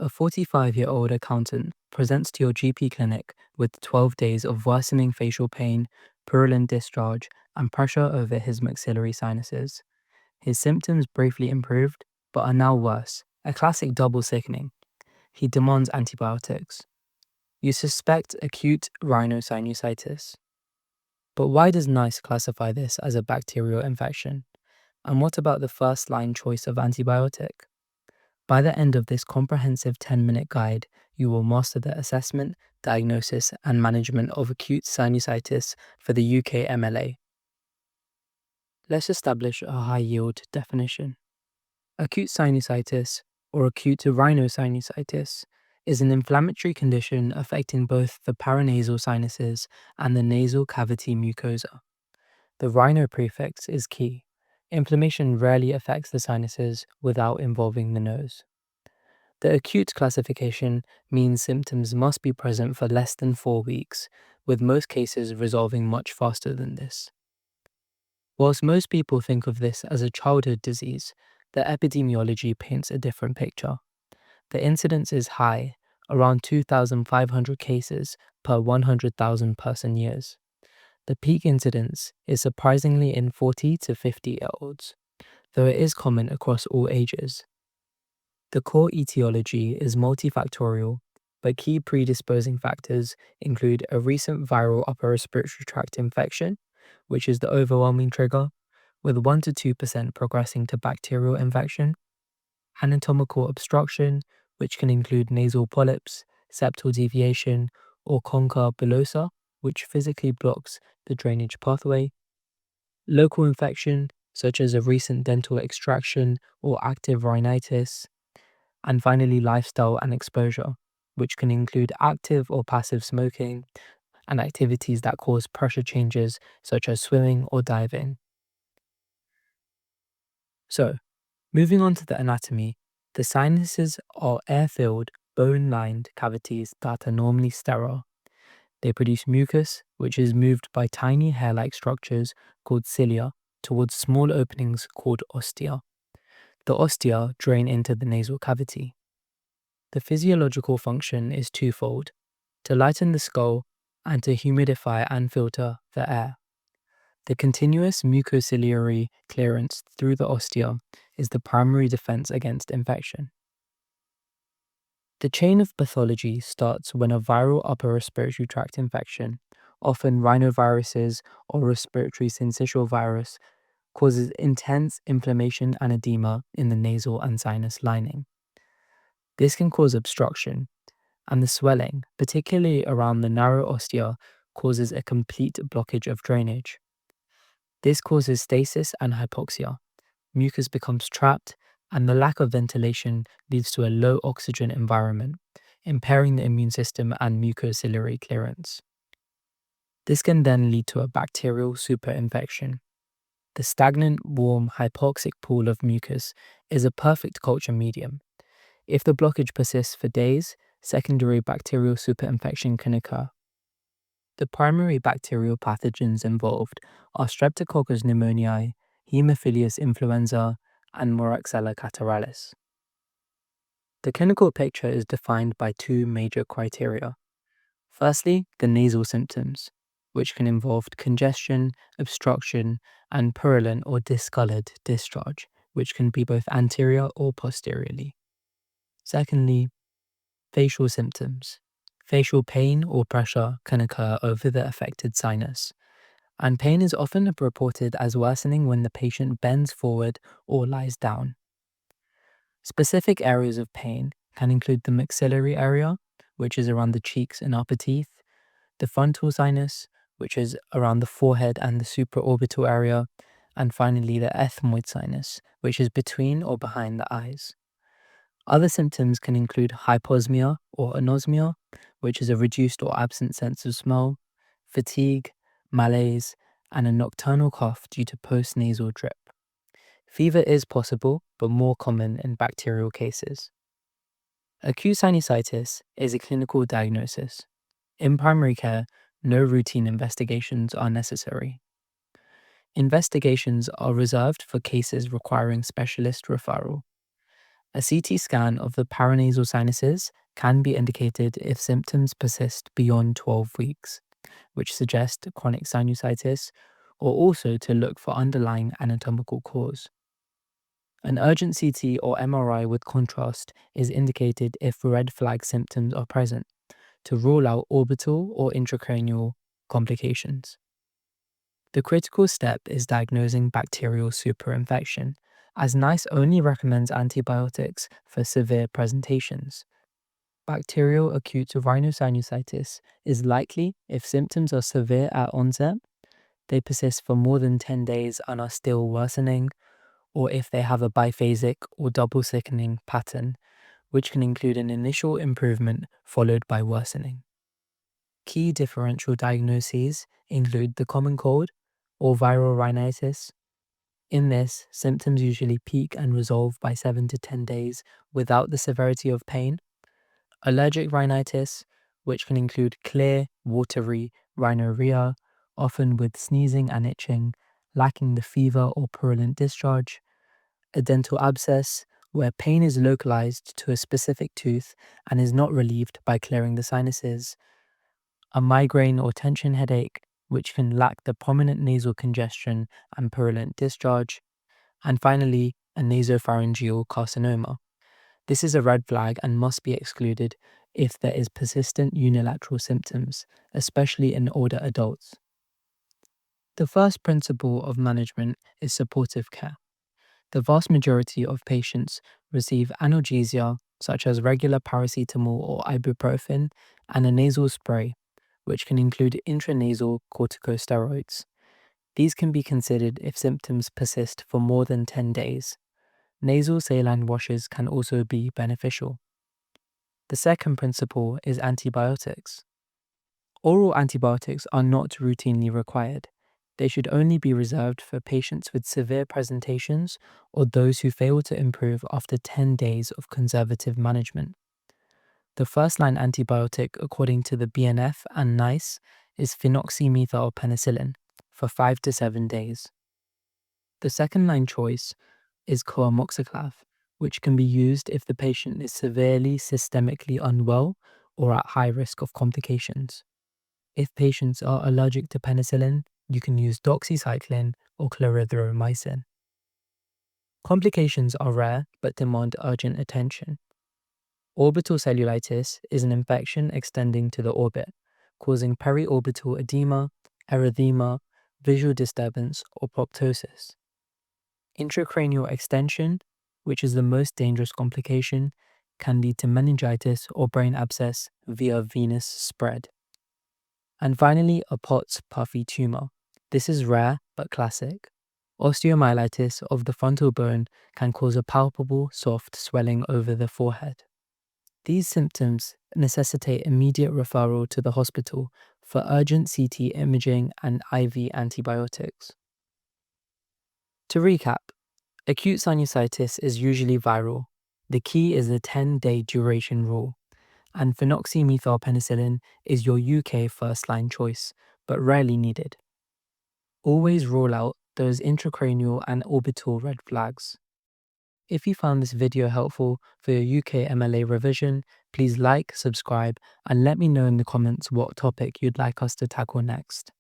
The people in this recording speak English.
A 45-year-old accountant presents to your GP clinic with 12 days of worsening facial pain, purulent discharge, and pressure over his maxillary sinuses. His symptoms briefly improved, but are now worse, a classic double sickening. He demands antibiotics. You suspect acute rhinosinusitis. But why does NICE classify this as a bacterial infection? And what about the first-line choice of antibiotic? By the end of this comprehensive 10-minute guide, you will master the assessment, diagnosis, and management of acute sinusitis for the UKMLA. Let's establish a high-yield definition. Acute sinusitis, or acute rhinosinusitis, is an inflammatory condition affecting both the paranasal sinuses and the nasal cavity mucosa. The rhino prefix is key. Inflammation rarely affects the sinuses without involving the nose. The acute classification means symptoms must be present for less than 4 weeks, with most cases resolving much faster than this. Whilst most people think of this as a childhood disease, the epidemiology paints a different picture. The incidence is high, around 2,500 cases per 100,000 person years. The peak incidence is surprisingly in 40 to 50-year-olds, though it is common across all ages. The core etiology is multifactorial, but key predisposing factors include a recent viral upper respiratory tract infection, which is the overwhelming trigger, with 1 to 2% progressing to bacterial infection, anatomical obstruction, which can include nasal polyps, septal deviation, or concha bullosa, which physically blocks the drainage pathway, local infection, such as a recent dental extraction or active rhinitis, and finally lifestyle and exposure, which can include active or passive smoking and activities that cause pressure changes such as swimming or diving. So, moving on to the anatomy, the sinuses are air-filled, bone-lined cavities that are normally sterile. They produce mucus, which is moved by tiny hair-like structures called cilia towards small openings called ostia. The ostia drain into the nasal cavity. The physiological function is twofold: to lighten the skull and to humidify and filter the air. The continuous mucociliary clearance through the ostia is the primary defense against infection. The chain of pathology starts when a viral upper respiratory tract infection, often rhinoviruses or respiratory syncytial virus, causes intense inflammation and edema in the nasal and sinus lining. This can cause obstruction, and the swelling, particularly around the narrow ostia, causes a complete blockage of drainage. This causes stasis and hypoxia. Mucus becomes trapped, and the lack of ventilation leads to a low oxygen environment, impairing the immune system and mucociliary clearance. This can then lead to a bacterial superinfection. The stagnant, warm, hypoxic pool of mucus is a perfect culture medium. If the blockage persists for days, secondary bacterial superinfection can occur. The primary bacterial pathogens involved are Streptococcus pneumoniae, Haemophilus influenza, and Moraxella catarrhalis. The clinical picture is defined by two major criteria. Firstly, the nasal symptoms, which can involve congestion, obstruction, and purulent or discolored discharge, which can be both anterior or posteriorly. Secondly, facial symptoms. Facial pain or pressure can occur over the affected sinus, and pain is often reported as worsening when the patient bends forward or lies down. Specific areas of pain can include the maxillary area, which is around the cheeks and upper teeth, the frontal sinus, which is around the forehead and the supraorbital area, and finally the ethmoid sinus, which is between or behind the eyes. Other symptoms can include hyposmia or anosmia, which is a reduced or absent sense of smell, fatigue, malaise, and a nocturnal cough due to postnasal drip. Fever is possible, but more common in bacterial cases. Acute sinusitis is a clinical diagnosis. In primary care, no routine investigations are necessary. Investigations are reserved for cases requiring specialist referral. A CT scan of the paranasal sinuses can be indicated if symptoms persist beyond 12 weeks, which suggest chronic sinusitis, or also to look for underlying anatomical cause. An urgent CT or MRI with contrast is indicated if red flag symptoms are present, to rule out orbital or intracranial complications. The critical step is diagnosing bacterial superinfection, as NICE only recommends antibiotics for severe presentations. Bacterial acute rhinosinusitis is likely if symptoms are severe at onset, they persist for more than 10 days and are still worsening, or if they have a biphasic or double thickening pattern, which can include an initial improvement followed by worsening. Key differential diagnoses include the common cold or viral rhinitis. In this, symptoms usually peak and resolve by 7 to 10 days without the severity of pain. Allergic rhinitis, which can include clear, watery rhinorrhea, often with sneezing and itching, lacking the fever or purulent discharge. A dental abscess, where pain is localized to a specific tooth and is not relieved by clearing the sinuses. A migraine or tension headache, which can lack the prominent nasal congestion and purulent discharge. And finally, a nasopharyngeal carcinoma. This is a red flag and must be excluded if there is persistent unilateral symptoms, especially in older adults. The first principle of management is supportive care. The vast majority of patients receive analgesia, such as regular paracetamol or ibuprofen, and a nasal spray, which can include intranasal corticosteroids. These can be considered if symptoms persist for more than 10 days. Nasal saline washes can also be beneficial. The second principle is antibiotics. Oral antibiotics are not routinely required. They should only be reserved for patients with severe presentations or those who fail to improve after 10 days of conservative management. The first-line antibiotic, according to the BNF and NICE, is phenoxymethylpenicillin for 5 to 7 days. The second-line choice is coamoxiclav, which can be used if the patient is severely systemically unwell or at high risk of complications. If patients are allergic to penicillin, you can use doxycycline or clarithromycin. Complications are rare but demand urgent attention. Orbital cellulitis is an infection extending to the orbit, causing periorbital edema, erythema, visual disturbance, or proptosis. Intracranial extension, which is the most dangerous complication, can lead to meningitis or brain abscess via venous spread. And finally, a Pott's puffy tumor. This is rare but classic. Osteomyelitis of the frontal bone can cause a palpable, soft swelling over the forehead. These symptoms necessitate immediate referral to the hospital for urgent CT imaging and IV antibiotics. To recap, acute sinusitis is usually viral. The key is the 10-day duration rule. And phenoxymethylpenicillin is your UK first-line choice, but rarely needed. Always rule out those intracranial and orbital red flags. If you found this video helpful for your UKMLA revision, please like, subscribe, and let me know in the comments what topic you'd like us to tackle next.